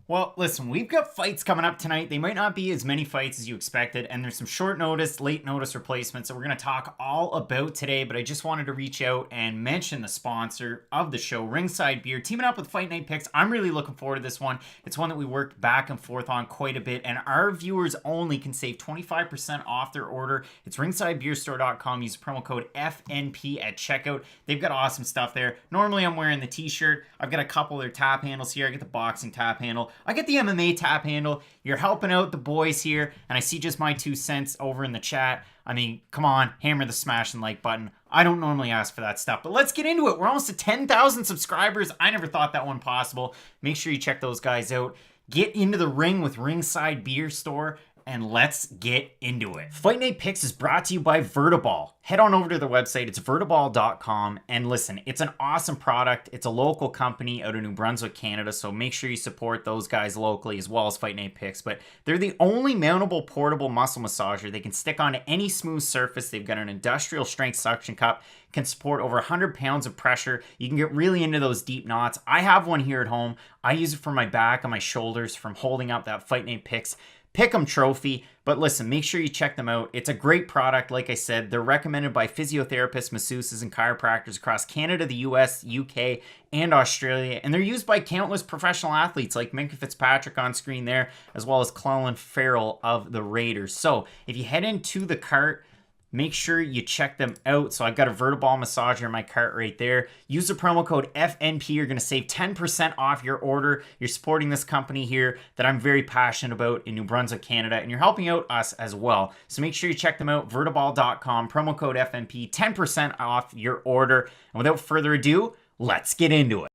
Well, listen, we've got fights coming up tonight. They might not be as many fights as you expected, and there's some short notice, late notice replacements that we're going to talk all about today, but I just wanted to reach out and mention the sponsor of the show, Ringside Beer, teaming up with Fight Night Picks. I'm really looking forward to this one. It's one that we worked back and forth on quite a bit, and our viewers only can save 25% off their order. It's ringsidebeerstore.com. Use promo code FNP at checkout. They've got awesome stuff there. Normally, I'm wearing the t-shirt. I've got a couple of their tap handles here. I get the boxing tap handle. I get the MMA tap handle. You're helping out the boys here, and I see just my 2 cents over in the chat. I mean, come on, hammer the smash and like button. I don't normally ask for that stuff, but let's get into it. We're almost at 10,000 subscribers. I never thought that one possible. Make sure you check those guys out. Get into the ring with Ringside Beer Store, and let's get into it. Fight Night Picks is brought to you by Vertiball. Head on over to their website. It's vertiball.com. And listen, it's an awesome product. It's a local company out of New Brunswick, Canada. So make sure you support those guys locally as well as Fight Night Picks. But they're the only mountable portable muscle massager. They can stick onto any smooth surface. They've got an industrial strength suction cup. Can support over 100 pounds of pressure. You can get really into those deep knots. I have one here at home. I use it for my back and my shoulders from holding up that Fight Night Picks Pick'em trophy. But listen, make sure you check them out. It's a great product. Like I said, they're recommended by physiotherapists, masseuses, and chiropractors across Canada, the US, UK, and Australia. And they're used by countless professional athletes like Minka Fitzpatrick on screen there, as well as Clellan Farrell of the Raiders. So if you head into the cart, make sure you check them out. So I've got a Vertiball massager in my cart right there. Use the promo code FNP. You're going to save 10% off your order. You're supporting this company here that I'm very passionate about in New Brunswick, Canada, and you're helping out us as well. So make sure you check them out, vertiball.com, promo code FNP, 10% off your order. And without further ado, let's get into it.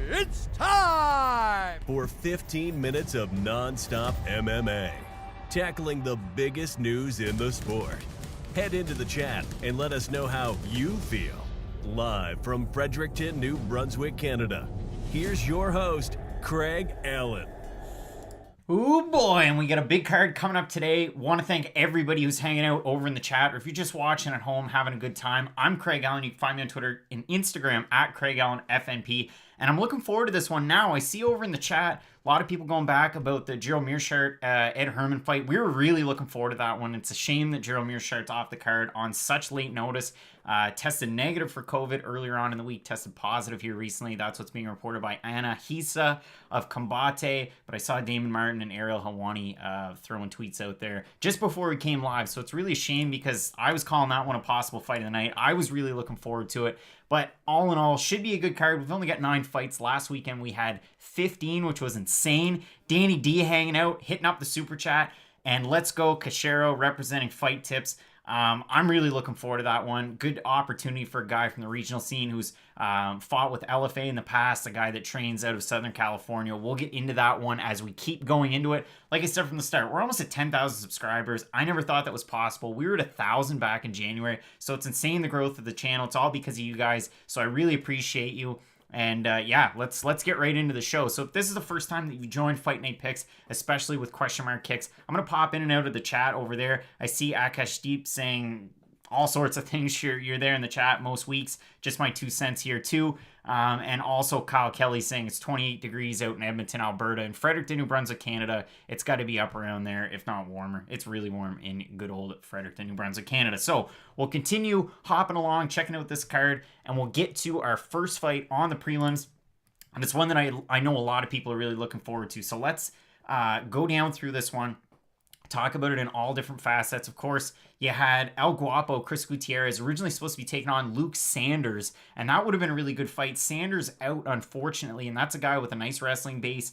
It's time For 15 minutes of non-stop MMA, tackling the biggest news in the sport. Head into the chat and let us know how you feel. Live from Fredericton, New Brunswick, Canada, here's your host, Craig Allen. Oh boy, and we got a big card coming up today. Want to thank everybody who's hanging out over in the chat, or if you're just watching at home, having a good time. I'm Craig Allen. You can find me on Twitter and Instagram at Craig Allen FNP. And I'm looking forward to this one now. I see over in the chat a lot of people going back about the Gerald Meerschaert, Ed Herman fight. We were really looking forward to that one. It's a shame that Gerald Meerschaert's off the card on such late notice. Tested negative for COVID earlier on in the week, tested positive here recently. That's what's being reported by Anna Hisa of Combate. But I saw Damon Martin and Ariel Helwani throwing tweets out there just before we came live. So it's really a shame because I was calling that one a possible fight of the night. I was really looking forward to it. But all in all, should be a good card. We've only got 9 fights. Last weekend we had 15, which was insane. Danny D hanging out, hitting up the super chat. And let's go Cachero representing Fight Tips. I'm really looking forward to that one. Good opportunity for a guy from the regional scene who's fought with LFA in the past, a guy that trains out of Southern California. We'll get into that one as we keep going into it. Like I said from the start, we're almost at 10,000 subscribers. I never thought that was possible. We were at 1,000 back in January, so it's insane the growth of the channel. It's all because of you guys, so I really appreciate you. And yeah, let's get right into the show. So if this is the first time that you joined Fight Night Picks, especially with question mark kicks, I'm going to pop in and out of the chat over there. I see Akash Deep saying all sorts of things. You're there in the chat most weeks. Just my 2 cents here too. And also Kyle Kelly saying it's 28 degrees out in Edmonton, Alberta, and Fredericton, New Brunswick, Canada. It's got to be up around there, if not warmer. It's really warm in good old Fredericton, New Brunswick, Canada. So we'll continue hopping along, checking out this card, and we'll get to our first fight on the prelims. And it's one that I know a lot of people are really looking forward to. So let's go down through this one. Talk about it in all different facets. Of course, you had El Guapo, Chris Gutierrez, originally supposed to be taking on Luke Sanders, and that would have been a really good fight. Sanders out, unfortunately, and that's a guy with a nice wrestling base.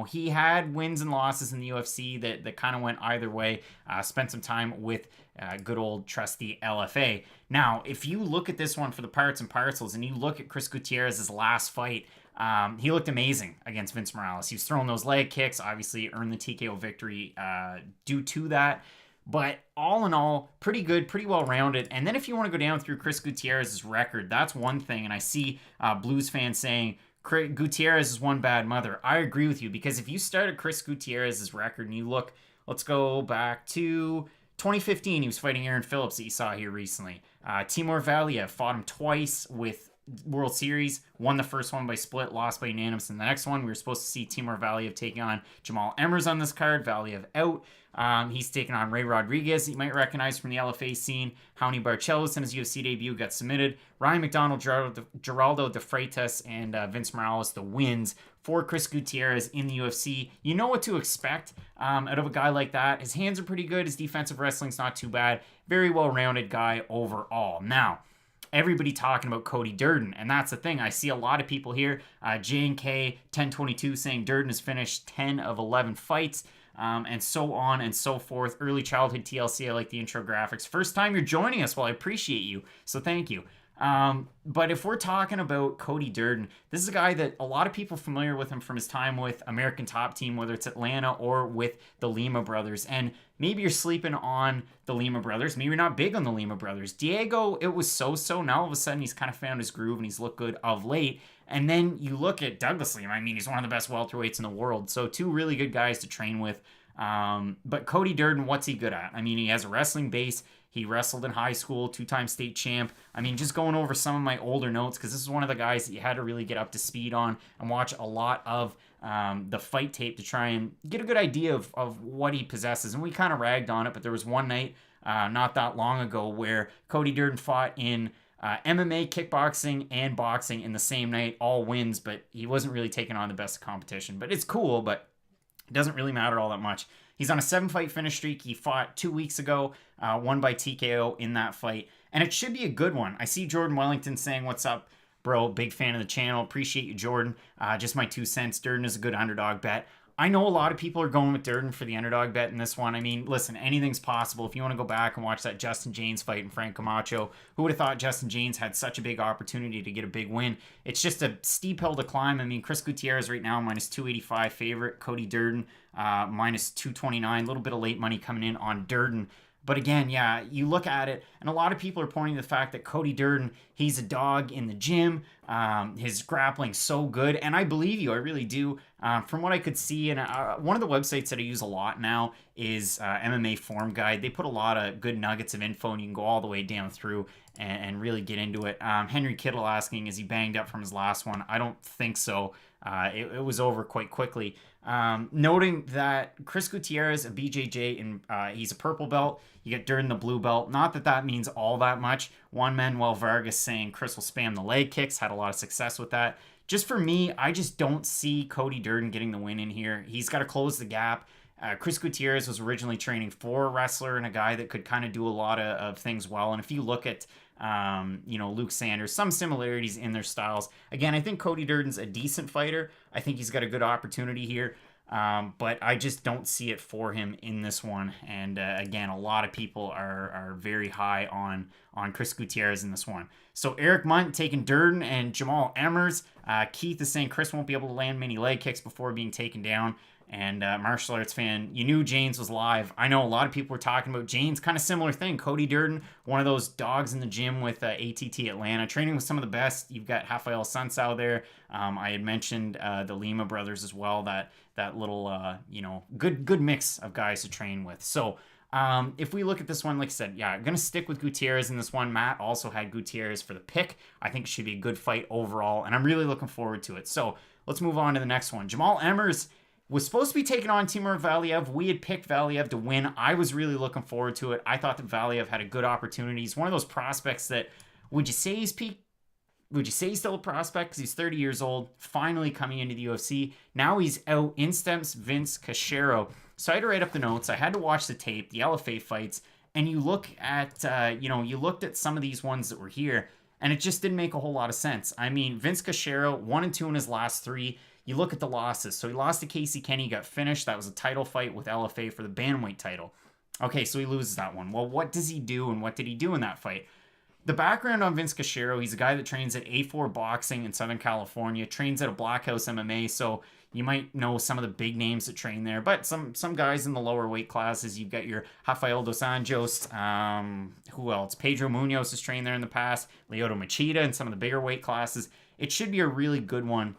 He had wins and losses in the UFC that kind of went either way. Spent some time with good old trusty LFA. Now, if you look at this one for the parts and parcels, and you look at Chris Gutierrez's last fight, he looked amazing against Vince Morales. He was throwing those leg kicks, obviously earned the TKO victory due to that. But all in all, pretty good, pretty well-rounded. And then if you want to go down through Chris Gutierrez's record, that's one thing. And I see Blues fans saying, Gutierrez is one bad mother. I agree with you, because if you start at Chris Gutierrez's record and you look, let's go back to 2015, he was fighting Aaron Phillips that you saw here recently. Timur Valiev fought him twice with World Series, won the first one by split, lost by unanimous in the next one. We were supposed to see Timur Valiev taking on Jamal Emmers on this card. Valiev out. He's taking on Ray Rodriguez, you might recognize from the LFA scene. Jaime Barcelos in his UFC debut got submitted. Ryan McDonald, Geraldo de Freitas, and Vince Morales the wins for Chris Gutierrez in the UFC. You know what to expect out of a guy like that. His hands are pretty good. His defensive wrestling's not too bad. Very well-rounded guy overall. Now, everybody talking about Cody Durden, and that's the thing. I see a lot of people here, J&K 1022 saying Durden has finished 10 of 11 fights, and so on and so forth. Early childhood TLC, I like the intro graphics. First time you're joining us, well, I appreciate you, so thank you. But if we're talking about Cody Durden, this is a guy that a lot of people are familiar with him from his time with American Top Team, whether it's Atlanta or with the Lima brothers. And maybe you're sleeping on the Lima brothers. Maybe you're not big on the Lima brothers. Diego, it was so-so. Now all of a sudden he's kind of found his groove and he's looked good of late. And then you look at Douglas Lima. I mean, he's one of the best welterweights in the world. So two really good guys to train with. But Cody Durden, what's he good at? I mean, he has a wrestling base. He wrestled in high school, two-time state champ. I mean, just going over some of my older notes, because this is one of the guys that you had to really get up to speed on and watch a lot of the fight tape to try and get a good idea of what he possesses. And we kind of ragged on it, but there was one night not that long ago where Cody Durden fought in MMA, kickboxing, and boxing in the same night, all wins, but he wasn't really taking on the best of competition. But it's cool, but it doesn't really matter all that much. He's on a 7-fight finish streak. He fought 2 weeks ago, won by TKO in that fight. And it should be a good one. I see Jordan Wellington saying, "What's up, bro? Big fan of the channel. Appreciate you, Jordan. Just my 2 cents. Durden is a good underdog bet." I know a lot of people are going with Durden for the underdog bet in this one. I mean, listen, anything's possible. If you want to go back and watch that Justin James fight and Frank Camacho, who would have thought Justin James had such a big opportunity to get a big win? It's just a steep hill to climb. I mean, Chris Gutierrez right now, minus 285 favorite. Cody Durden, minus 229. A little bit of late money coming in on Durden. But again, yeah, you look at it, and a lot of people are pointing to the fact that Cody Durden, he's a dog in the gym. His grappling's so good, and I believe you, I really do. From what I could see, and one of the websites that I use a lot now is MMA Form Guide. They put a lot of good nuggets of info, and you can go all the way down through and really get into it. Henry Kittle asking, is he banged up from his last one? I don't think so. It was over quite quickly. Noting that Chris Gutierrez, a BJJ, and he's a purple belt. You get Durden the blue belt. Not that that means all that much. Juan Manuel Vargas saying Chris will spam the leg kicks. Had a lot of success with that. Just for me, I just don't see Cody Durden getting the win in here. He's got to close the gap. Chris Gutierrez was originally training for a wrestler and a guy that could kind of do a lot of things well. And if you look at Luke Sanders, some similarities in their styles. Again, I think Cody Durden's a decent fighter. I think he's got a good opportunity here. But I just don't see it for him in this one. And again, a lot of people are very high on Chris Gutierrez in this one. So Eric Munt taking Durden and Jamal Emmers. Keith is saying Chris won't be able to land many leg kicks before being taken down. And martial arts fan, you knew Janes was live. I know a lot of people were talking about Janes, kind of similar thing. Cody Durden, one of those dogs in the gym with ATT Atlanta, training with some of the best. You've got Rafael Sunsao there. I had mentioned the Lima brothers as well. That little good mix of guys to train with. So if we look at this one, like I said, yeah, I'm gonna stick with Gutierrez in this one. Matt also had Gutierrez for the pick. I think it should be a good fight overall, and I'm really looking forward to it. So let's move on to the next one. Jamal Emmers was supposed to be taking on Timur Valiev. We had picked Valiev to win. I was really looking forward to it. I thought that Valiev had a good opportunity. He's one of those prospects that, would you say he's peak? Would you say he's still a prospect? Because he's 30 years old, finally coming into the UFC. Now he's out. In steps Vince Cachero. So I had to write up the notes. I had to watch the tape, the LFA fights, and you look at, you looked at some of these ones that were here, and it just didn't make a whole lot of sense. I mean, Vince Cachero, 1-2 in his last 3. You look at the losses. So he lost to Casey Kenny, got finished. That was a title fight with LFA for the bantamweight title. Okay, so he loses that one. Well, what does he do, and what did he do in that fight? The background on Vince Cachero, he's a guy that trains at A4 Boxing in Southern California, trains at a Black House MMA, so you might know some of the big names that train there, but some guys in the lower weight classes. You've got your Rafael Dos Anjos, who else? Pedro Munoz has trained there in the past, Lyoto Machida in some of the bigger weight classes. It should be a really good one.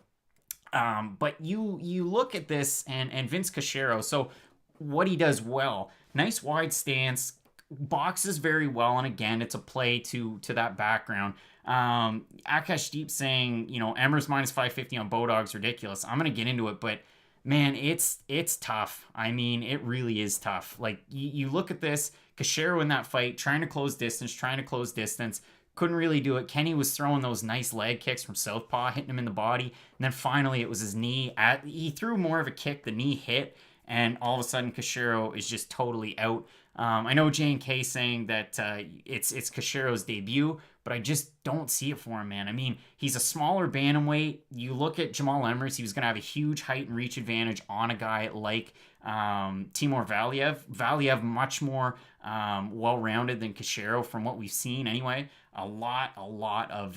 But you look at this and Vince Cachero, so what he does well, nice wide stance, boxes very well, and again, it's a play to that background. Akash Deep saying, Emmer's minus 550 on Bodog's ridiculous. I'm going to get into it, but man, it's tough. I mean, it really is tough. Like, you look at this, Cachero in that fight, trying to close distance, couldn't really do it. Kenny was throwing those nice leg kicks from southpaw, hitting him in the body, and then finally it was his knee. He threw more of a kick, the knee hit, and all of a sudden Cachero is just totally out. I know J&K saying that it's Cachero's debut, but I just don't see it for him, man. I mean, he's a smaller bantamweight. You look at Jamal Emmers, he was going to have a huge height and reach advantage on a guy like Timur Valiev. Valiev much more well-rounded than Cachero from what we've seen anyway. A lot of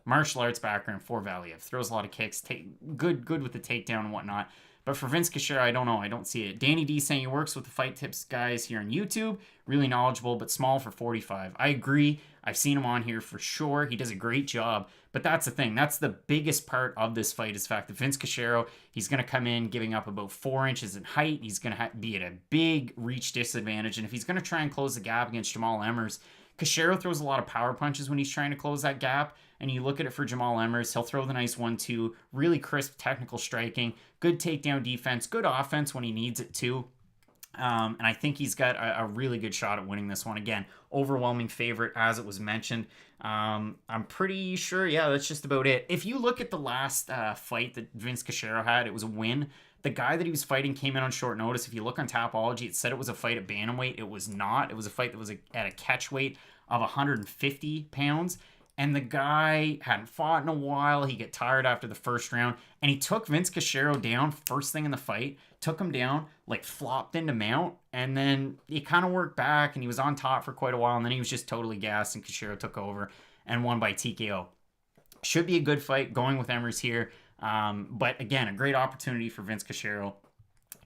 martial arts background for Valiev. Throws a lot of kicks, good with the takedown and whatnot. But for Vince Cachero, I don't know. I don't see it. Danny D saying he works with the Fight Tips guys here on YouTube. Really knowledgeable, but small for 45. I agree. I've seen him on here for sure. He does a great job. But that's the thing. That's the biggest part of this fight is the fact that Vince Cachero, he's going to come in giving up about 4 inches in height. He's going to be at a big reach disadvantage. And if he's going to try and close the gap against Jamal Emmers, Cachero throws a lot of power punches when he's trying to close that gap. And you look at it for Jamal Emmers, he'll throw the nice 1-2, really crisp technical striking, good takedown defense, good offense when he needs it too. And I think he's got a really good shot at winning this one. Again, overwhelming favorite, as it was mentioned. I'm pretty sure, that's just about it. If you look at the last fight that Vince Cachero had, it was a win. The guy that he was fighting came in on short notice. If you look on Tapology, it said it was a fight at bantamweight. It was not. It was a fight that was at a catch weight of 150 pounds. And the guy hadn't fought in a while. He got tired after the first round. And he took Vince Cachero down first thing in the fight. Took him down, flopped into mount. And then he kind of worked back. And he was on top for quite a while. And then he was just totally gassed. And Cachero took over and won by TKO. Should be a good fight going with Emmers here. But again, a great opportunity for Vince Cachero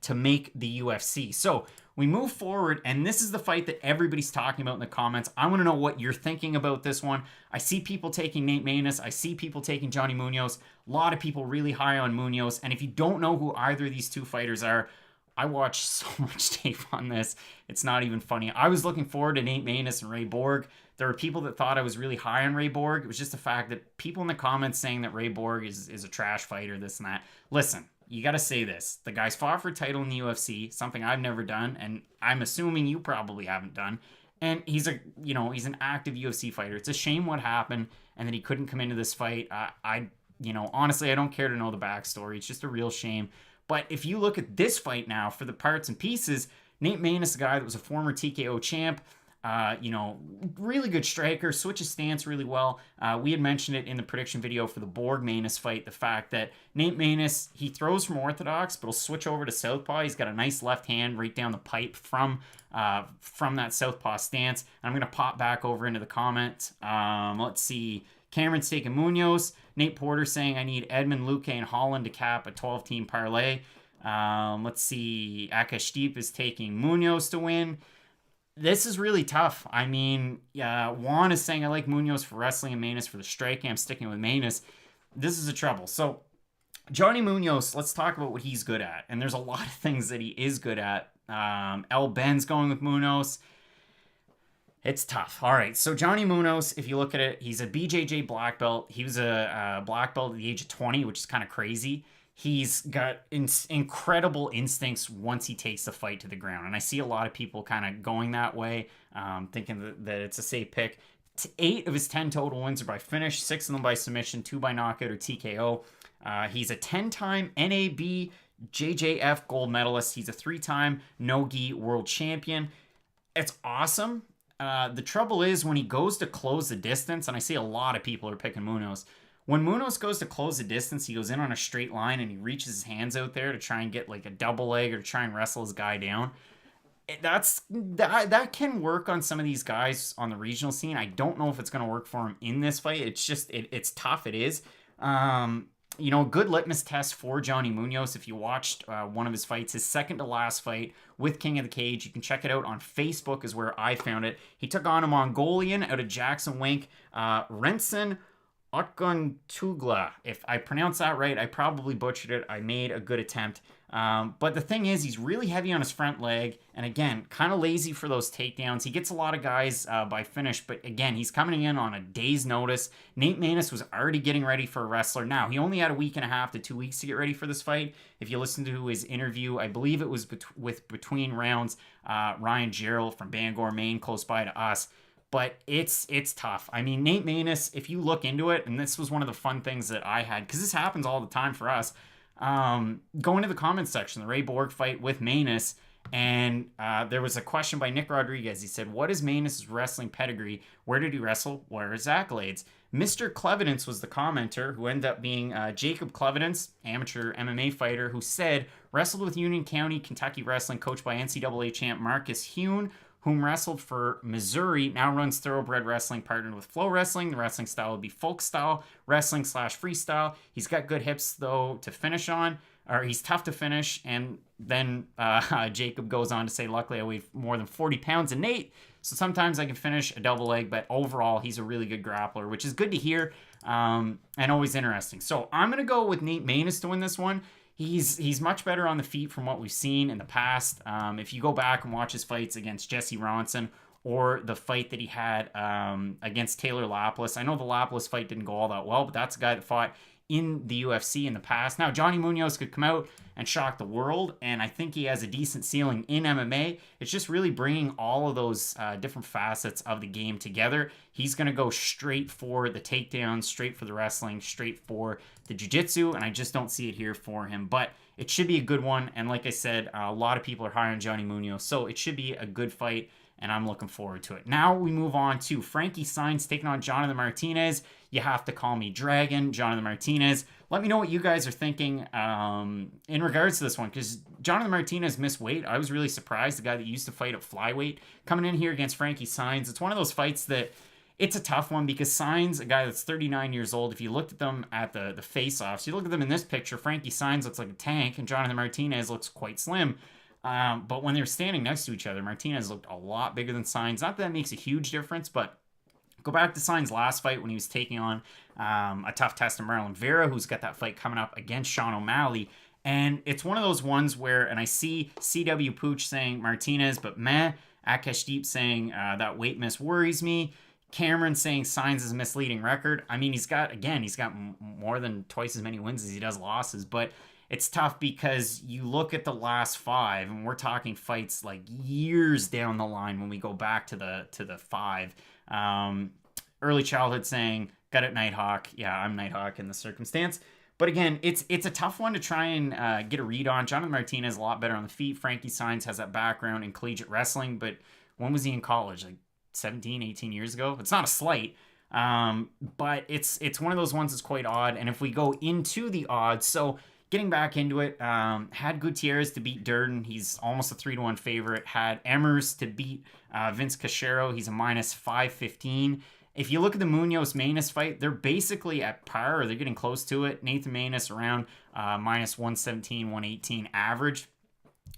to make the UFC. So we move forward, and this is the fight that everybody's talking about in the comments. I want to know what you're thinking about this one. I see people taking Nate Maness. I see people taking Johnny Munoz. A lot of people really high on Munoz. And if you don't know who either of these two fighters are, I watched so much tape on this. It's not even funny. I was looking forward to Nate Maness and Ray Borg. There were people that thought I was really high on Ray Borg. It was just the fact that people in the comments saying that Ray Borg is a trash fighter, this and that. Listen, you got to say this. The guy's fought for a title in the UFC, something I've never done, and I'm assuming you probably haven't done. And he's an active UFC fighter. It's a shame what happened and that he couldn't come into this fight. Honestly, I don't care to know the backstory. It's just a real shame. But if you look at this fight now for the parts and pieces, Nate Maness, a guy that was a former TKO champ, really good striker, switches stance really well. We had mentioned it in the prediction video for the Borg Maness fight, the fact that Nate Maness, he throws from orthodox, but he'll switch over to southpaw. He's got a nice left hand right down the pipe from that southpaw stance. And I'm going to pop back over into the comments. Let's see. Cameron's taking Munoz. Nate Porter saying I need Edmen, Luque, and Holland to cap a 12-team parlay. Let's see. Akash Deep is taking Munoz to win. This is really tough. I mean, Juan is saying I like Munoz for wrestling and Maness for the striking. I'm sticking with Maness. This is a trouble. So, Johnny Munoz, let's talk about what he's good at. And there's a lot of things that he is good at. El Ben's going with Munoz. It's tough. All right, so Johnny Munoz, if you look at it, he's a BJJ black belt. He was a black belt at the age of 20, which is kind of crazy. He's got incredible instincts once he takes the fight to the ground. And I see a lot of people kind of going that way, thinking that it's a safe pick. 8 of his 10 total wins are by finish, 6 of them by submission, 2 by knockout or TKO. He's a 10-time NAB JJF gold medalist. He's a 3-time no-gi world champion. It's awesome. The trouble is when he goes to close the distance, and I see a lot of people are picking Munoz. When Munoz goes to close the distance, he goes in on a straight line and he reaches his hands out there to try and get like a double leg or to try and wrestle his guy down. That can work on some of these guys on the regional scene. I don't know if it's going to work for him in this fight. It's just, it's tough. It is. Good litmus test for Johnny Munoz. If you watched one of his fights, his second to last fight with King of the Cage, you can check it out on Facebook is where I found it. He took on a Mongolian out of Jackson Wink, Renson Otguntugla. If I pronounce that right, I probably butchered it. I made a good attempt. But the thing is, he's really heavy on his front leg, and again, kind of lazy for those takedowns. He gets a lot of guys by finish, but again, he's coming in on a day's notice. Nate Maness was already getting ready for a wrestler. Now, he only had a week and a half to 2 weeks to get ready for this fight. If you listen to his interview, I believe it was with Between Rounds, Ryan Gerald from Bangor, Maine, close by to us. But it's tough. I mean, Nate Maness, if you look into it, and this was one of the fun things that I had, because this happens all the time for us, go into the comments section, the Ray Borg fight with Maness, and there was a question by Nick Rodriguez. He said, what is Maness' wrestling pedigree? Where did he wrestle? Where are his accolades? Mr. Clevidence was the commenter, who ended up being Jacob Clevidence, amateur MMA fighter, who said, wrestled with Union County, Kentucky Wrestling, coached by NCAA champ Marcus Hune, whom wrestled for Missouri, now runs Thoroughbred Wrestling, partnered with Flow Wrestling. The wrestling style would be folk style wrestling / freestyle. He's got good hips, though, to finish on, or he's tough to finish. And then Jacob goes on to say, luckily I weigh more than 40 pounds than Nate, so sometimes I can finish a double leg, but overall he's a really good grappler, which is good to hear and always interesting. So I'm going to go with Nate Maness to win this one. He's much better on the feet from what we've seen in the past. If you go back and watch his fights against Jesse Ronson or the fight that he had against Taylor Lapilus, I know the Lapilus fight didn't go all that well, but that's a guy that fought in the UFC in the past. Now, Johnny Munoz could come out and shock the world, and I think he has a decent ceiling in MMA. It's just really bringing all of those different facets of the game together. He's going to go straight for the takedowns, straight for the wrestling, straight for the jiu-jitsu, and I just don't see it here for him. But it should be a good one, and like I said, a lot of people are high on Johnny Munoz, so it should be a good fight, and I'm looking forward to it. Now we move on to Frankie Saenz taking on Jonathan Martinez. You have to call me Dragon, Jonathan Martinez. Let me know what you guys are thinking in regards to this one, because Jonathan Martinez missed weight. I was really surprised, the guy that used to fight at flyweight, coming in here against Frankie Saenz. It's one of those fights that it's a tough one, because Saenz, a guy that's 39 years old, if you looked at them at the face-offs, you look at them in this picture, Frankie Saenz looks like a tank, and Jonathan Martinez looks quite slim. But when they were standing next to each other, Martinez looked a lot bigger than Saenz. Not that that makes a huge difference, but go back to Saenz' last fight when he was taking on a tough test of Marlon Vera, who's got that fight coming up against Sean O'Malley. And it's one of those ones where, and I see CW Pooch saying Martinez, but meh. Akashdeep saying that weight miss worries me. Cameron saying Saenz is a misleading record. I mean, he's got more than twice as many wins as he does losses, but it's tough because you look at the last five, and we're talking fights like years down the line when we go back to the five. Early childhood saying, got it Nighthawk. Yeah, I'm Nighthawk in the circumstance. But again, it's a tough one to try and get a read on. Jonathan Martinez is a lot better on the feet. Frankie Saenz has that background in collegiate wrestling, but when was he in college? Like 17, 18 years ago? It's not a slight. But it's one of those ones that's quite odd. And if we go into the odds, so getting back into it, had Gutierrez to beat Durden. He's almost a 3-1 favorite. Had Emmers to beat Vince Cachero. He's a minus 515. If you look at the Munoz-Maness fight, they're basically at par, or they're getting close to it. Nathan Maness around minus 117, 118 average.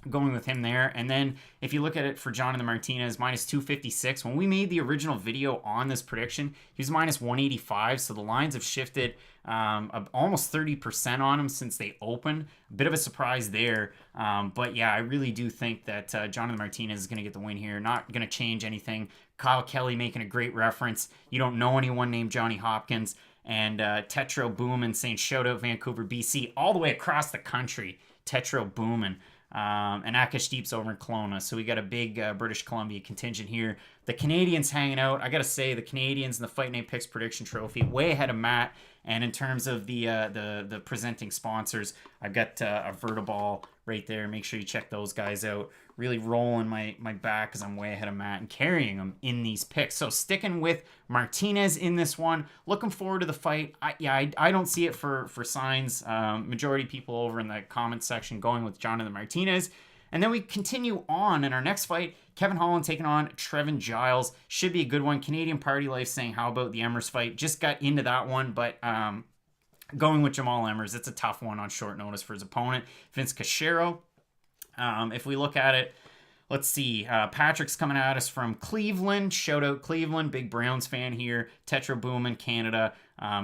Going with him there. And then if you look at it for Jonathan Martinez, minus 256. When we made the original video on this prediction, he was minus 185. So the lines have shifted almost 30% on him since they opened. A bit of a surprise there. But yeah, I really do think that Jonathan Martinez is going to get the win here. Not going to change anything. Kyle Kelly making a great reference. You don't know anyone named Johnny Hopkins. And Tetro Boomin saying shout out Vancouver, BC, all the way across the country. Tetro Boomin. And Akashdeep's over in Kelowna. So we got a big British Columbia contingent here. The Canadians hanging out. I got to say, the Canadians in the Fight Night Picks Prediction Trophy, way ahead of Matt. And in terms of the presenting sponsors, I've got a Vertiball right there. Make sure you check those guys out. Really rolling my back because I'm way ahead of Matt and carrying them in these picks. So sticking with Martinez in this one. Looking forward to the fight. I don't see it for Saenz. Majority of people over in the comments section going with Jonathan Martinez. And then we continue on in our next fight. Kevin Holland taking on Trevin Giles. Should be a good one. Canadian Party Life saying, how about the Emmers fight? Just got into that one, but going with Jamal Emmers. It's a tough one on short notice for his opponent. Vince Cachero. If we look at it, Let's see. Patrick's coming at us from Cleveland. Shout out Cleveland. Big Browns fan here. Tetra Boom in Canada.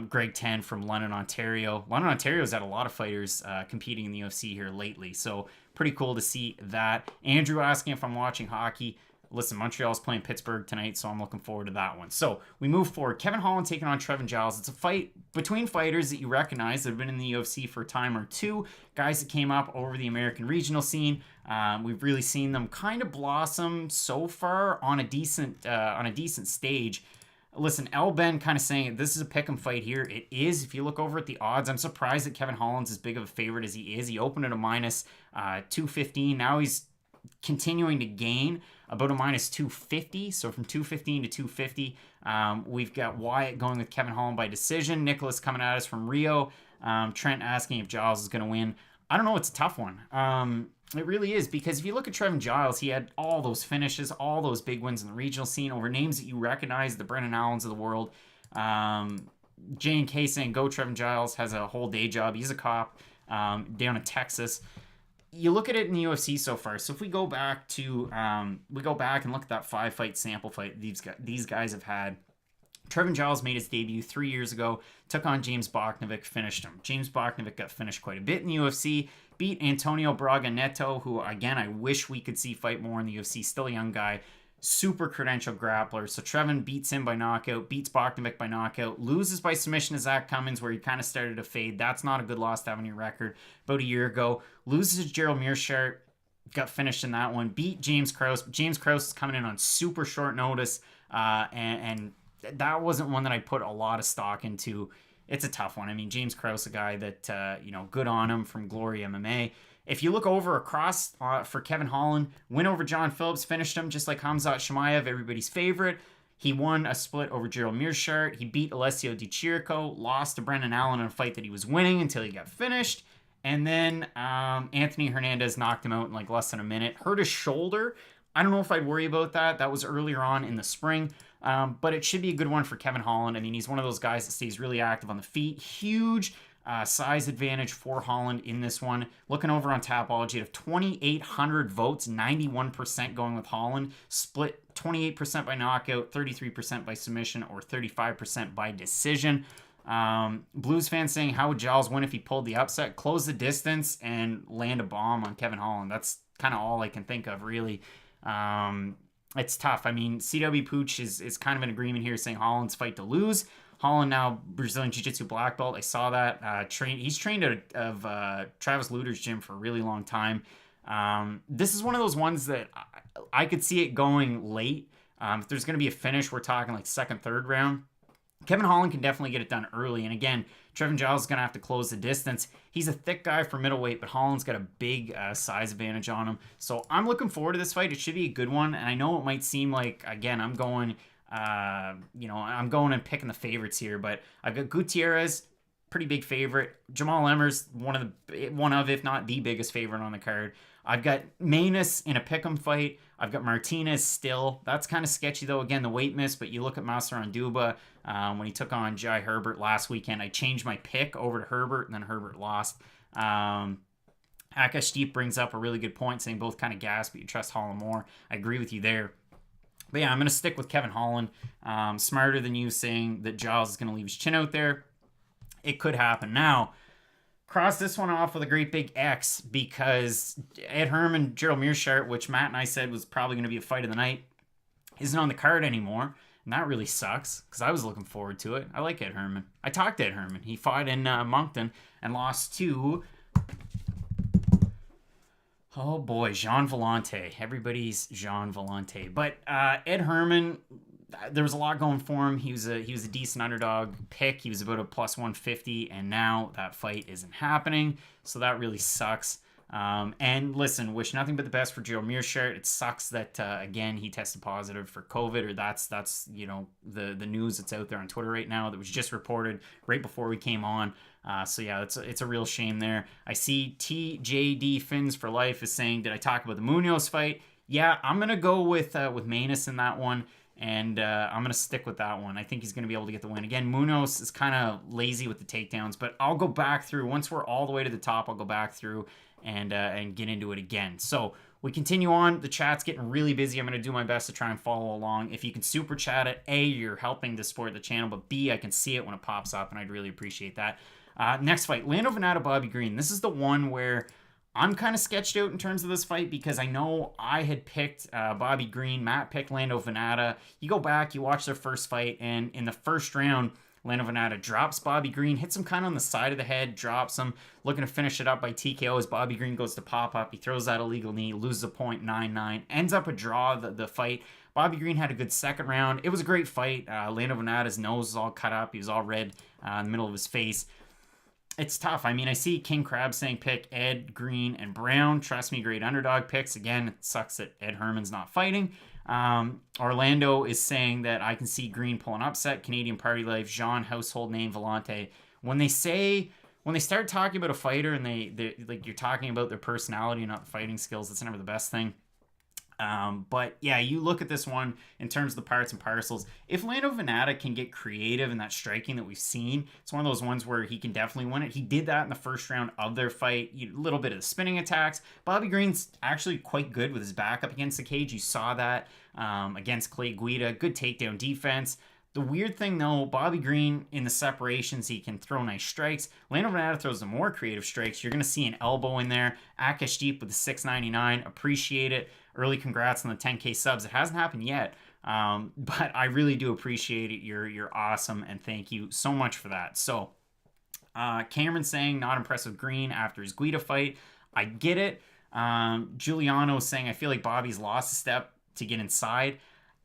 Greg 10 from London, Ontario. London, Ontario's had a lot of fighters competing in the UFC here lately. So pretty cool to see that. Andrew asking if I'm watching hockey. Listen, Montreal's playing Pittsburgh tonight, so I'm looking forward to that one. So we move forward. Kevin Holland taking on Trevin Giles. It's a fight between fighters that you recognize that have been in the UFC for a time or two. Guys that came up over the American regional scene. We've really seen them kind of blossom so far on a decent stage. Listen, Edmen kind of saying this is a pick'em fight here. It is. If you look over at the odds, I'm surprised that Kevin Holland's as big of a favorite as he is. He opened at a minus 215. Now he's continuing to gain about a minus 250. So from 215 to 250, we've got Wyatt going with Kevin Holland by decision. Nicholas coming at us from Rio. Trent asking if Giles is going to win. I don't know. It's a tough one. It really is, because if you look at Trevin Giles, he had all those finishes, all those big wins in the regional scene over names that you recognize, the Brennan Allens of the world. J&K saying, go Trevin Giles, has a whole day job. He's a cop down in Texas. You look at it in the UFC so far. So if we go back and look at that 5-fight sample fight these guys have had. Trevin Giles made his debut 3 years ago, took on James Boknovic, finished him. James Boknovic got finished quite a bit in the UFC, beat Antonio Braga Neto, who, again, I wish we could see fight more in the UFC. Still a young guy, super credentialed grappler. So Trevin beats him by knockout, beats Boknovic by knockout, loses by submission to Zach Cummins, where he kind of started to fade. That's not a good loss to have on your record. About a year ago, loses to Gerald Meerschaert, got finished in that one, beat James Krause. James Krause is coming in on super short notice, and that wasn't one that I put a lot of stock into. It's a tough one. I mean, James Krause, a guy that, good on him from Glory MMA. If you look over across for Kevin Holland, win over John Phillips, finished him just like Khamzat Chimaev, everybody's favorite. He won a split over Gerald Meerschaert. He beat Alessio Di Chirico, lost to Brendan Allen in a fight that he was winning until he got finished. And then Anthony Hernandez knocked him out in like less than a minute. Hurt his shoulder. I don't know if I'd worry about that. That was earlier on in the spring. But it should be a good one for Kevin Holland. I mean, he's one of those guys that stays really active on the feet. Huge size advantage for Holland in this one. Looking over on Tapology, out of 2,800 votes, 91% going with Holland. Split 28% by knockout, 33% by submission, or 35% by decision. Blues fans saying, how would Giles win if he pulled the upset? Close the distance and land a bomb on Kevin Holland. That's kind of all I can think of, really. It's tough. I mean, CW Pooch is kind of in agreement here, saying Holland's fight to lose. Holland now Brazilian Jiu-Jitsu black belt. I saw that. He's trained out of Travis Luter's gym for a really long time. This is one of those ones that I could see it going late. If there's going to be a finish, we're talking like second, third round. Kevin Holland can definitely get it done early. And again, Trevin Giles is going to have to close the distance. He's a thick guy for middleweight, but Holland's got a big size advantage on him. So I'm looking forward to this fight. It should be a good one. And I know it might seem like, again, I'm going and picking the favorites here, but I've got Gutierrez, pretty big favorite. Jamal Emmers, one of, if not the biggest favorite on the card. I've got Manus in a pick'em fight. I've got Martinez still. That's kind of sketchy, though. Again, the weight miss, but you look at Massaran Duba when he took on Jai Herbert last weekend. I changed my pick over to Herbert, and then Herbert lost. Akash Deep brings up a really good point, saying both kind of gas, but you trust Holland more. I agree with you there. But yeah, I'm going to stick with Kevin Holland. Smarter than you, saying that Giles is going to leave his chin out there. It could happen. Now, cross this one off with a great big X, because Ed Herman, Gerald Meerschaert, which Matt and I said was probably going to be a fight of the night, isn't on the card anymore. And that really sucks, because I was looking forward to it. I like Ed Herman. I talked to Ed Herman. He fought in Moncton and lost to... oh boy, Jean Vellante. Everybody's Jean Vellante. But Ed Herman, there was a lot going for him. He was a decent underdog pick. He was about a plus 150, and now that fight isn't happening. So that really sucks. And listen, wish nothing but the best for Gerald Meerschaert. It sucks that again he tested positive for COVID, or that's the news that's out there on Twitter right now that was just reported right before we came on. So yeah, it's a real shame there. I see TJD Fins for Life is saying, did I talk about the Munoz fight? Yeah, I'm gonna go with Manus in that one. And I'm going to stick with that one. I think he's going to be able to get the win. Again, Munoz is kind of lazy with the takedowns, but I'll go back through. Once we're all the way to the top, I'll go back through and get into it again. So we continue on. The chat's getting really busy. I'm going to do my best to try and follow along. If you can super chat it, A, you're helping to support the channel, but B, I can see it when it pops up, and I'd really appreciate that. Next fight, Lando Vannata, Bobby Green. This is the one where I'm kind of sketched out in terms of this fight because I know I had picked Bobby Green. Matt picked Lando Vannata. You go back, you watch their first fight, and in the first round, Lando Vannata drops Bobby Green, hits him kind of on the side of the head, drops him, looking to finish it up by TKO as Bobby Green goes to pop up. He throws that illegal knee, loses a point, 9-9, ends up a draw, the fight. Bobby Green had a good second round. It was a great fight. Lando Vannata's nose was all cut up. He was all red in the middle of his face. It's tough. I mean, I see King Crab saying pick Ed, Green, and Brown. Trust me, great underdog picks. Again, it sucks that Ed Herman's not fighting. Orlando is saying that I can see Green pulling upset. Canadian Party Life, Jean, household name, Vellante. When they start talking about a fighter and they like you're talking about their personality and not the fighting skills, that's never the best thing. But yeah, you look at this one in terms of the parts and parcels. If Lando Vannata can get creative in that striking that we've seen, it's one of those ones where he can definitely win it. He did that in the first round of their fight. A little bit of the spinning attacks. Bobby Green's actually quite good with his back up against the cage. You saw that against Clay Guida. Good takedown defense. The weird thing, though, Bobby Green, in the separations, he can throw nice strikes. Lando Vannata throws the more creative strikes. You're going to see an elbow in there. Akash Deep with the $6.99. Appreciate it. Early congrats on the 10K subs. It hasn't happened yet, but I really do appreciate it. You're awesome, and thank you so much for that. So, Cameron saying not impressed with Green after his Guida fight. I get it. Giuliano saying I feel like Bobby's lost a step to get inside.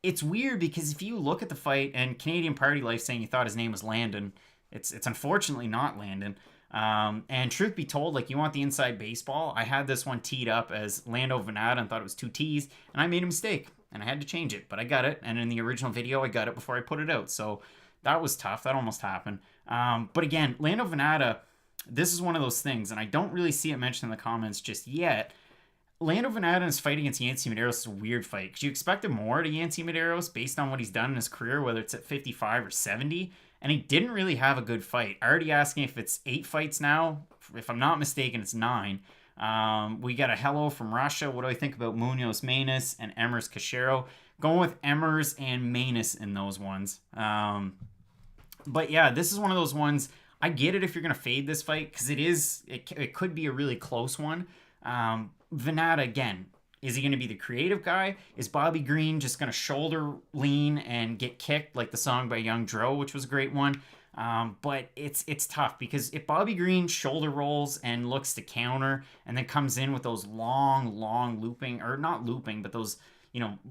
It's weird because if you look at the fight, and Canadian Party Life saying you thought his name was Landon, it's unfortunately not Landon. And truth be told, like, you want the inside baseball. I had this one teed up as Lando Vannata and thought it was 2 T's, and I made a mistake and I had to change it, but I got it. And in the original video, I got it before I put it out. So that was tough. That almost happened. But again, Lando Vannata, this is one of those things, and I don't really see it mentioned in the comments just yet. Lando Vannata in his fight against Yancy Medeiros is a weird fight because you expected more to Yancy Medeiros based on what he's done in his career, whether it's at 55 or 70, and he didn't really have a good fight. Already asking if it's 8 fights now. If I'm not mistaken, it's 9. We got a hello from Russia. What do I think about Munoz Manus and Emmers Cachero? Going with Emmers and Manus in those ones. But yeah, this is one of those ones. I get it if you're going to fade this fight because it could be a really close one. Vannata, again, is he going to be the creative guy? Is Bobby Green just going to shoulder lean and get kicked like the song by Young Dro, which was a great one? But it's tough because if Bobby Green shoulder rolls and looks to counter and then comes in with those long looping, or not looping, but those,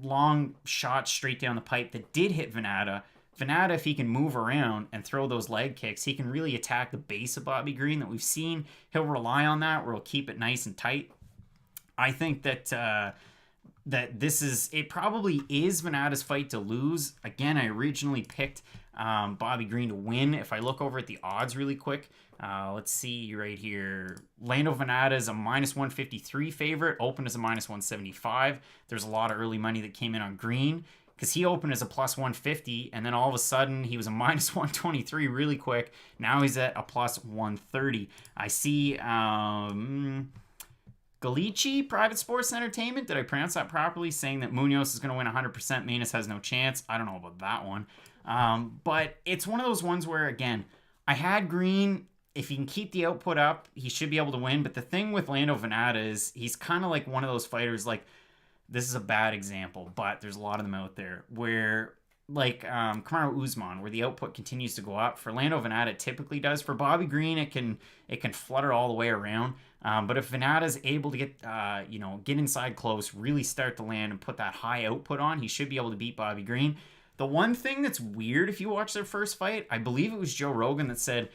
long shots straight down the pipe that did hit Vannata, if he can move around and throw those leg kicks, he can really attack the base of Bobby Green that we've seen. He'll rely on that where he'll keep it nice and tight. I think that it probably is Vannata's fight to lose. Again, I originally picked Bobby Green to win. If I look over at the odds really quick, let's see right here. Lando Vannata is a -153 favorite. Opened as a -175. There's a lot of early money that came in on Green because he opened as a +150, and then all of a sudden he was a -123 really quick. Now he's at a +130. I see Galici, Private Sports Entertainment, did I pronounce that properly, saying that Munoz is going to win 100%, Manus has no chance. I don't know about that one. But it's one of those ones where, again, I had Green. If he can keep the output up, he should be able to win. But the thing with Lando Vannata is he's kind of like one of those fighters, like, this is a bad example, but there's a lot of them out there, where, like Kamaru Usman, where the output continues to go up. For Lando Vannata, it typically does. For Bobby Green, it can flutter all the way around. But if Vannata's able to get inside close, really start to land and put that high output on, he should be able to beat Bobby Green. The one thing that's weird, if you watch their first fight, I believe it was Joe Rogan that said,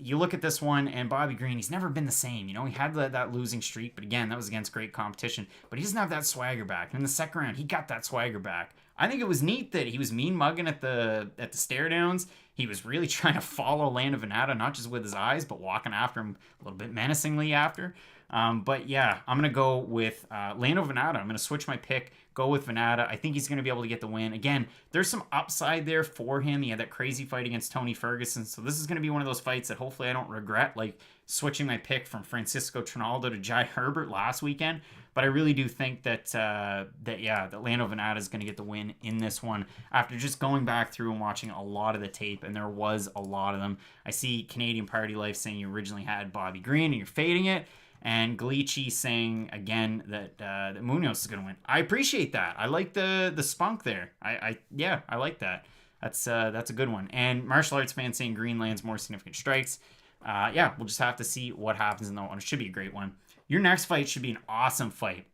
you look at this one and Bobby Green, he's never been the same. He had that losing streak, but again, that was against great competition. But he doesn't have that swagger back. And in the second round, he got that swagger back. I think it was neat that he was mean mugging at the stare downs. He was really trying to follow Lando Vannata, not just with his eyes, but walking after him a little bit menacingly after. But yeah, I'm going to go with Lando Vannata. I'm going to switch my pick, go with Vannata. I think he's going to be able to get the win. Again, there's some upside there for him. He had that crazy fight against Tony Ferguson. So this is going to be one of those fights that hopefully I don't regret, like switching my pick from Francisco Trinaldo to Jai Herbert last weekend. But I really do think that Lando Vannata is going to get the win in this one after just going back through and watching a lot of the tape, and there was a lot of them. I see Canadian Party Life saying you originally had Bobby Green and you're fading it, and Galici saying again that Munoz is going to win. I appreciate that. I like the spunk there. I like that. That's a good one. And martial arts fan saying Green lands more significant strikes. We'll just have to see what happens in that one. It should be a great one. Your next fight should be an awesome fight.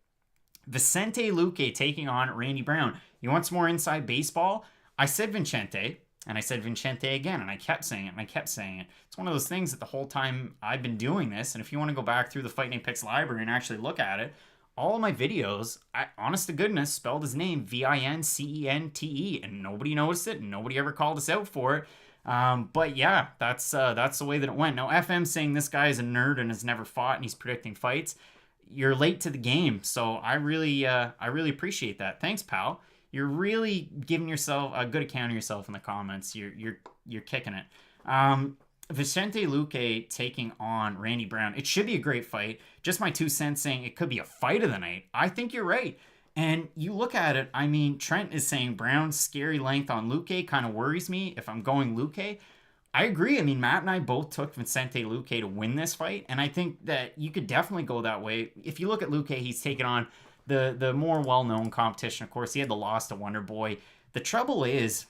Vicente Luque taking on Randy Brown. You want some more inside baseball? I said Vicente, and I said Vicente again, and I kept saying it, and I kept saying it. It's one of those things that the whole time I've been doing this, and if you want to go back through the Fight Night Picks library and actually look at it, all of my videos, I, honest to goodness, spelled his name Vincente, and nobody noticed it, and nobody ever called us out for it. But yeah, that's the way that it went. Now, FM saying this guy is a nerd and has never fought and he's predicting fights. You're late to the game, so I really appreciate that. Thanks, pal. You're really giving yourself a good account of yourself in the comments. You're kicking it. Vicente Luque taking on Randy Brown. It should be a great fight. Just my 2 cents saying it could be a fight of the night. I think you're right. And you look at it, I mean, Trent is saying Brown's scary length on Luque kind of worries me if I'm going Luque. I agree. I mean, Matt and I both took Vicente Luque to win this fight, and I think that you could definitely go that way. If you look at Luque, he's taken on the more well-known competition. Of course, he had the loss to Wonder Boy. The trouble is,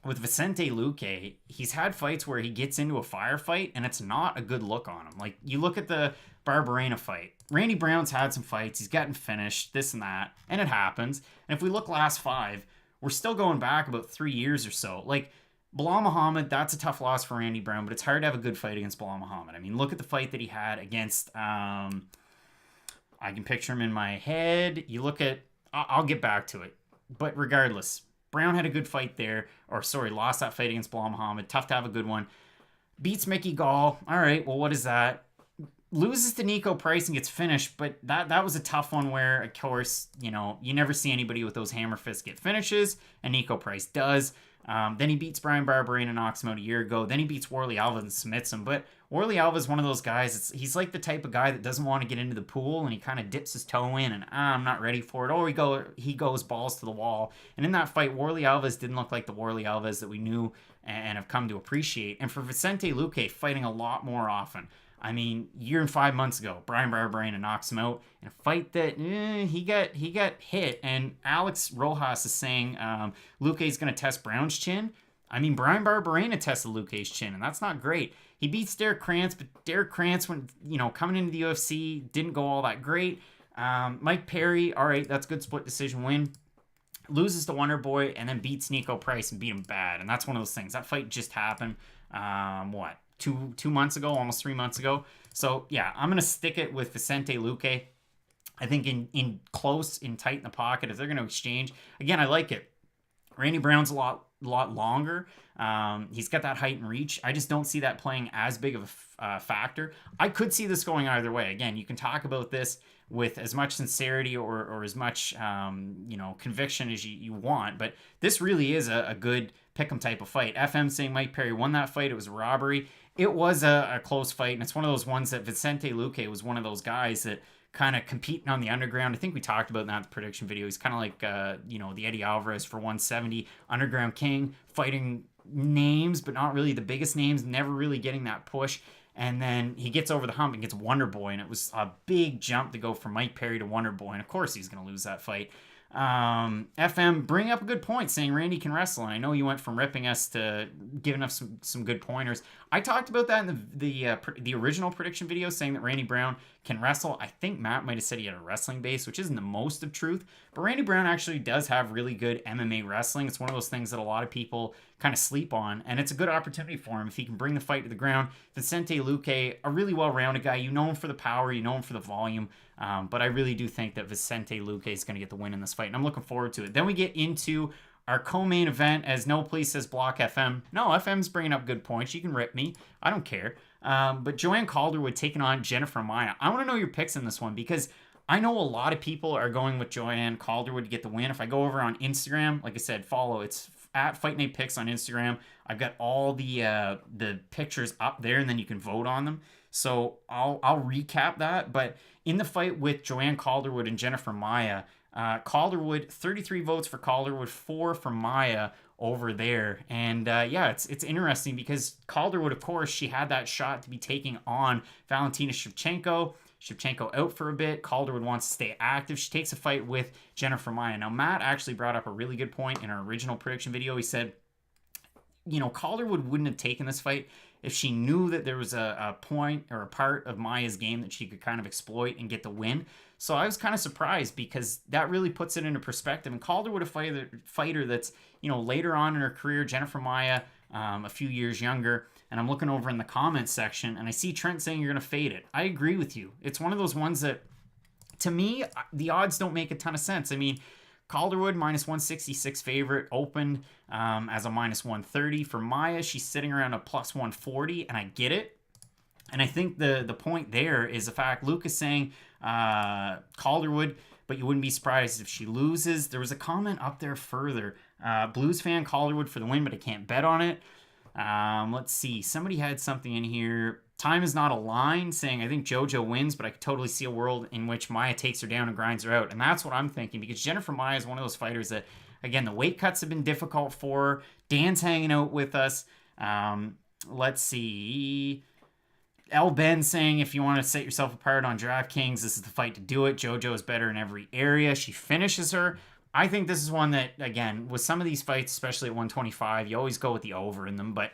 with Vicente Luque, he's had fights where he gets into a firefight, and it's not a good look on him. Like, you look at the Barberena fight. Randy Brown's had some fights. He's gotten finished, this and that, and it happens. And if we look last 5, we're still going back about 3 years or so. Like, Bilal Muhammad, that's a tough loss for Randy Brown, but it's hard to have a good fight against Bilal Muhammad. I mean, look at the fight that he had against, I can picture him in my head. You look at, I'll get back to it. But regardless, Brown had a good fight there, lost that fight against Bilal Muhammad. Tough to have a good one. Beats Mickey Gall. All right, well, what is that? Loses to Nico Price and gets finished, but that was a tough one where, of course, you never see anybody with those hammer fists get finishes, and Nico Price does. Then he beats Brian Barberena and knocks him out a year ago. Then he beats Worley Alva and submits him. But Worley Alva is one of those guys, he's like the type of guy that doesn't want to get into the pool, and he kind of dips his toe in, and I'm not ready for it. Or he goes balls to the wall. And in that fight, Worley Alves didn't look like the Worley Alves that we knew and have come to appreciate. And for Vicente Luque, fighting a lot more often. I mean, year and 5 months ago, Brian Barberena knocks him out in a fight that he got hit. And Alex Rojas is saying Luque's going to test Brown's chin. I mean, Brian Barberena tested Luque's chin, and that's not great. He beats Derek Krantz, but Derek Krantz, when coming into the UFC, didn't go all that great. Mike Perry, all right, that's a good split decision win. Loses to Wonder Boy and then beats Nico Price and beat him bad. And that's one of those things. That fight just happened. Two months ago, almost 3 months ago. So yeah, I'm gonna stick it with Vicente Luque. I think in close, in tight in the pocket, if they're gonna exchange, again, I like it. Randy Brown's a lot longer. He's got that height and reach. I just don't see that playing as big of a factor. I could see this going either way. Again, you can talk about this with as much sincerity or as much conviction as you want, but this really is a good pick'em type of fight. FM saying Mike Perry won that fight. It was a robbery. It was a close fight, and it's one of those ones that Vicente Luque was one of those guys that kind of competing on the underground. I think we talked about that in the prediction video. He's kind of like the Eddie Alvarez for 170 underground king, fighting names but not really the biggest names, never really getting that push. And then he gets over the hump and gets Wonder Boy, and it was a big jump to go from Mike Perry to Wonder Boy, and of course he's going to lose that fight. FM bring up a good point saying Randy can wrestle, and I know you went from ripping us to giving us some good pointers. I talked about that in the original prediction video, saying that Randy Brown can wrestle. I think Matt might have said he had a wrestling base, which isn't the most of truth, but Randy Brown actually does have really good MMA wrestling. It's one of those things that a lot of people kind of sleep on, and it's a good opportunity for him if he can bring the fight to the ground. Vicente Luque, a really well-rounded guy. You know him for the power, you know him for the volume, but I really do think that Vicente Luque is going to get the win in this fight, and I'm looking forward to it. Then we get into our co-main event, as no place says block FM. No, FM's bringing up good points. You can rip me. I don't care. But Joanne Calderwood taking on Jennifer Maia. I want to know your picks in this one because I know a lot of people are going with Joanne Calderwood to get the win. If I go over on Instagram, like I said, follow. It's at Fight Night Picks on Instagram. I've got all the pictures up there, and then you can vote on them. So I'll recap that. But in the fight with Joanne Calderwood and Jennifer Maia, Calderwood, 33 votes for Calderwood, 4 for Maia over there. And yeah, it's interesting because Calderwood, of course, she had that shot to be taking on Valentina Shevchenko. Shevchenko out for a bit. Calderwood wants to stay active. She takes a fight with Jennifer Maia. Now, Matt actually brought up a really good point in our original prediction video. He said, you know, Calderwood wouldn't have taken this fight if she knew that there was a point or a part of Maia's game that she could kind of exploit and get the win. So I was kind of surprised because that really puts it into perspective. And Calderwood, a fighter that's, you know, later on in her career, Jennifer Maia, a few years younger. And I'm looking over in the comments section and I see Trent saying you're going to fade it. I agree with you. It's one of those ones that, to me, the odds don't make a ton of sense. I mean, Calderwood, minus 166 favorite, opened as a minus 130. For Maia, she's sitting around a plus 140, and I get it. And I think the point there is the fact Luke is saying Calderwood, but you wouldn't be surprised if she loses. There was a comment up there further. Blues fan, Calderwood for the win, but I can't bet on it. Let's see. Somebody had something in here. Time is not aligned, saying, I think JoJo wins, but I could totally see a world in which Maia takes her down and grinds her out. And that's what I'm thinking, because Jennifer Maia is one of those fighters that, again, the weight cuts have been difficult for her. Dan's hanging out with us. Let's see. Edmen saying, if you want to set yourself apart on DraftKings, this is the fight to do it. JoJo is better in every area. She finishes her. I think this is one that, again, with some of these fights, especially at 125, you always go with the over in them, but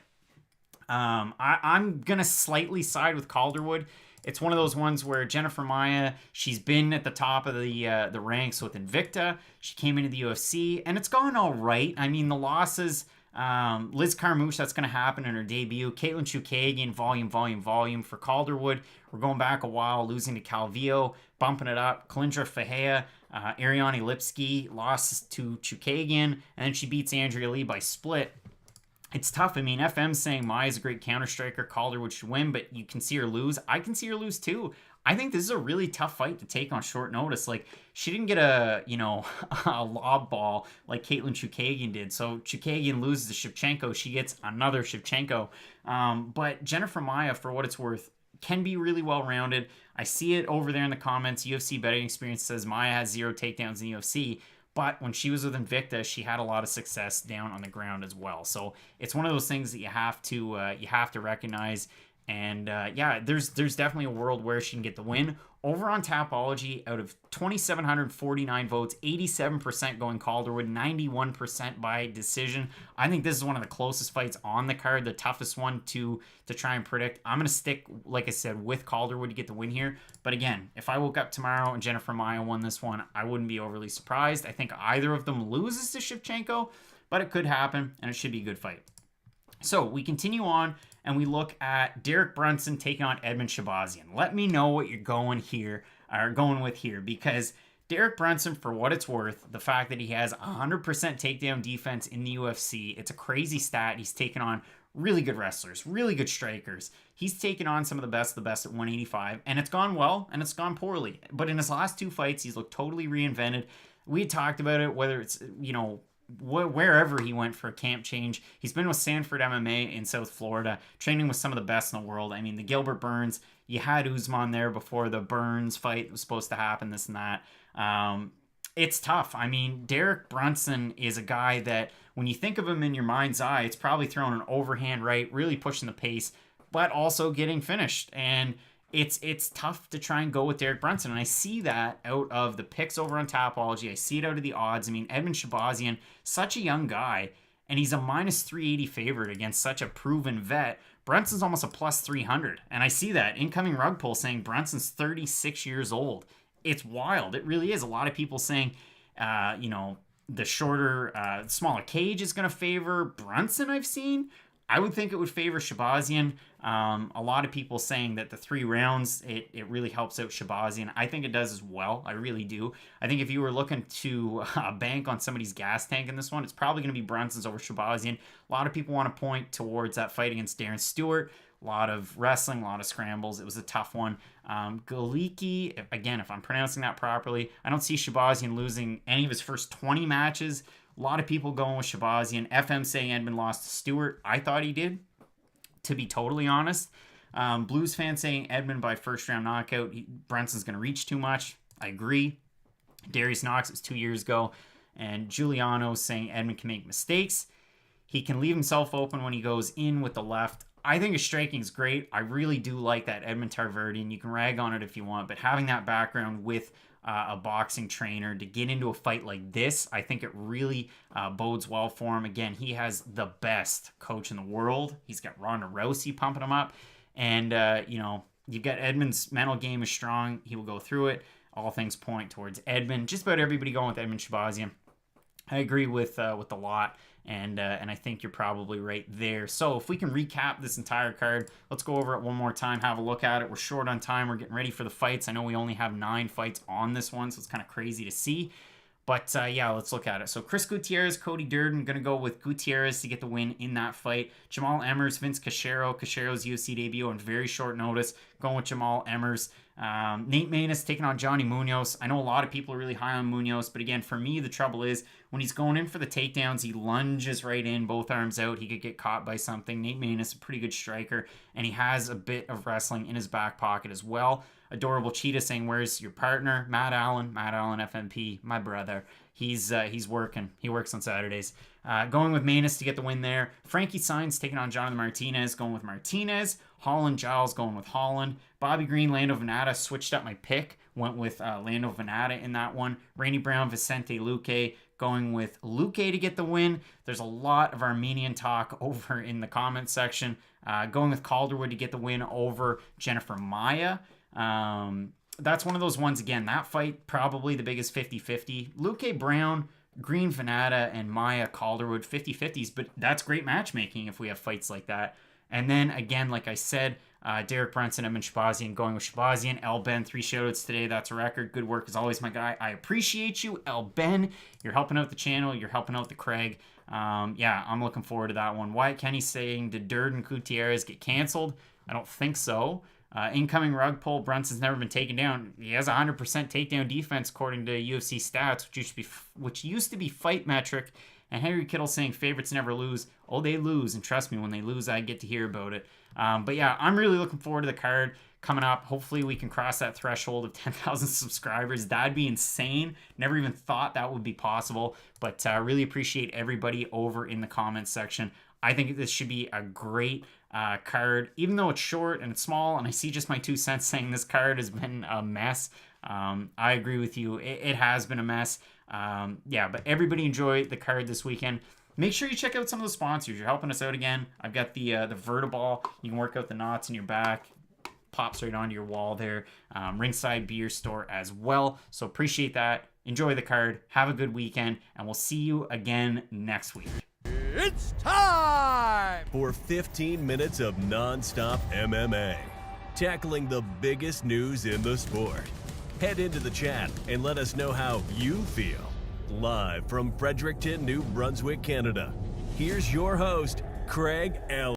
I'm going to slightly side with Calderwood. It's one of those ones where Jennifer Maia, she's been at the top of the ranks with Invicta. She came into the UFC, and it's gone all right. I mean, the losses, Liz Carmouche, that's going to happen in her debut. Caitlin Chukagian, volume for Calderwood. We're going back a while, losing to Calvillo, bumping it up. Kalindra Fahea, Ariane Lipsky lost to Chukagian, and then she beats Andrea Lee by split. It's tough. I mean, FM's saying Maia's a great counter striker. Calderwood should win, but you can see her lose. I can see her lose too. I think this is a really tough fight to take on short notice. Like, she didn't get a lob ball like Caitlin Chukagian did. So Chukagian loses to Shevchenko. She gets another Shevchenko. But Jennifer Maia, for what it's worth, can be really well-rounded. I see it over there in the comments. UFC Betting Experience says Maia has 0 takedowns in the UFC. But when she was with Invicta, she had a lot of success down on the ground as well. So it's one of those things that you have to recognize. And yeah, there's definitely a world where she can get the win. Over on Tapology, out of 2,749 votes, 87% going Calderwood, 91% by decision. I think this is one of the closest fights on the card, the toughest one to try and predict. I'm going to stick, like I said, with Calderwood to get the win here. But again, if I woke up tomorrow and Jennifer Maia won this one, I wouldn't be overly surprised. I think either of them loses to Shevchenko, but it could happen, and it should be a good fight. So we continue on, and we look at Derek Brunson taking on Edmen Shahbazyan. Let me know what you're going with here, because Derek Brunson, for what it's worth, the fact that he has 100% takedown defense in the UFC, it's a crazy stat. He's taken on really good wrestlers, really good strikers. He's taken on some of the best at 185, and it's gone well, and it's gone poorly. But in his last 2 fights, he's looked totally reinvented. We had talked about it, whether it's, wherever he went for a camp change. He's been with Sanford MMA in South Florida, training with some of the best in the world. I mean, the Gilbert Burns, you had Usman there before the Burns fight was supposed to happen, this and that. It's tough. I mean, Derek Brunson is a guy that, when you think of him in your mind's eye, it's probably throwing an overhand right, really pushing the pace, but also getting finished. And it's tough to try and go with Derek Brunson. And I see that out of the picks over on Tapology. I see it out of the odds. I mean, Edmen Shahbazyan, such a young guy, and he's a minus 380 favorite against such a proven vet. Brunson's almost a plus 300. And I see that. Incoming rug poll saying Brunson's 36 years old. It's wild. It really is. A lot of people saying, the shorter, smaller cage is going to favor Brunson, I've seen. I would think it would favor Shahbazyan. A lot of people saying that the 3 rounds, it really helps out Shahbazyan. I think it does as well. I really do. I think if you were looking to bank on somebody's gas tank in this one, it's probably going to be Brunson's over Shahbazyan. A lot of people want to point towards that fight against Darren Stewart. A lot of wrestling, a lot of scrambles. It was a tough one. Galiki, again, if I'm pronouncing that properly, I don't see Shahbazyan losing any of his first 20 matches. A lot of people going with Shahbazyan. FM saying Edmen lost to Stewart. I thought he did, to be totally honest. Blues fans saying Edmen by first round knockout. Brunson's going to reach too much. I agree. Darius Knox, it was 2 years ago. And Giuliano saying Edmen can make mistakes. He can leave himself open when he goes in with the left. I think his striking is great. I really do like that Edmen Tarverdian. You can rag on it if you want, but having that background with a boxing trainer to get into a fight like this, I think it really bodes well for him. Again, he has the best coach in the world. He's got Ronda Rousey pumping him up. And, you've got Edmen's mental game is strong. He will go through it. All things point towards Edmen. Just about everybody going with Edmen Shahbazyan. I agree with a lot. And I think you're probably right there. So if we can recap this entire card, let's go over it one more time, have a look at it. We're short on time. We're getting ready for the fights. I know we only have 9 fights on this one, so it's kind of crazy to see. But yeah, let's look at it. So Chris Gutierrez, Cody Durden, going to go with Gutierrez to get the win in that fight. Jamal Emmers, Vince Cachero. Cachero's UFC debut on very short notice. Going with Jamal Emmers. Nate Maness taking on Johnny Munoz. I know a lot of people are really high on Munoz, but again, for me, the trouble is when he's going in for the takedowns, he lunges right in, both arms out. He could get caught by something. Nate Maness, a pretty good striker, and he has a bit of wrestling in his back pocket as well. Adorable Cheetah saying, where's your partner? Matt Allen, FMP, my brother. He's working. He works on Saturdays. Going with Maness to get the win there. Frankie Saenz taking on Jonathan Martinez, going with Martinez. Holland, Giles going with Holland. Bobby Green, Lando Vannata, switched up my pick. Went with Lando Vannata in that one. Rainey Brown, Vicente Luque, going with Luque to get the win. There's a lot of Armenian talk over in the comments section. Going with Calderwood to get the win over Jennifer Maia. That's one of those ones, again, that fight, probably the biggest 50-50. Luque Brown, Green Vannata, and Maia Calderwood, 50-50s, but that's great matchmaking if we have fights like that. And then, again, like I said, Derek Brunson, Edmen Shahbazyan, going with Shahbazyan. El Ben, 3 shoutouts today. That's a record. Good work as always, my guy. I appreciate you, El Ben. You're helping out the channel. You're helping out the Craig. Yeah, I'm looking forward to that one. Wyatt Kenny saying, did Durden Gutierrez get canceled? I don't think so. Incoming rug pull, Brunson's never been taken down. He has 100% takedown defense according to UFC stats, which used to be fight metric. And Henry Kittle saying favorites never lose. Oh, they lose. And trust me, when they lose, I get to hear about it. But yeah, I'm really looking forward to the card coming up. Hopefully we can cross that threshold of 10,000 subscribers. That'd be insane. Never even thought that would be possible. But really appreciate everybody over in the comments section. I think this should be a great card, even though it's short and it's small, and I see just my 2 cents saying this card has been a mess. I agree with you. It has been a mess. Yeah, but everybody enjoy the card this weekend. Make sure you check out some of the sponsors. You're helping us out again. I've got the Vertiball. You can work out the knots in your back. Pops right onto your wall there. Ringside Beer Store as well. So appreciate that. Enjoy the card. Have a good weekend, and we'll see you again next week. It's time For 15 minutes of non-stop MMA, tackling the biggest news in the sport. Head into the chat and let us know how you feel. Live from Fredericton, New Brunswick, Canada. Here's your host, Craig L.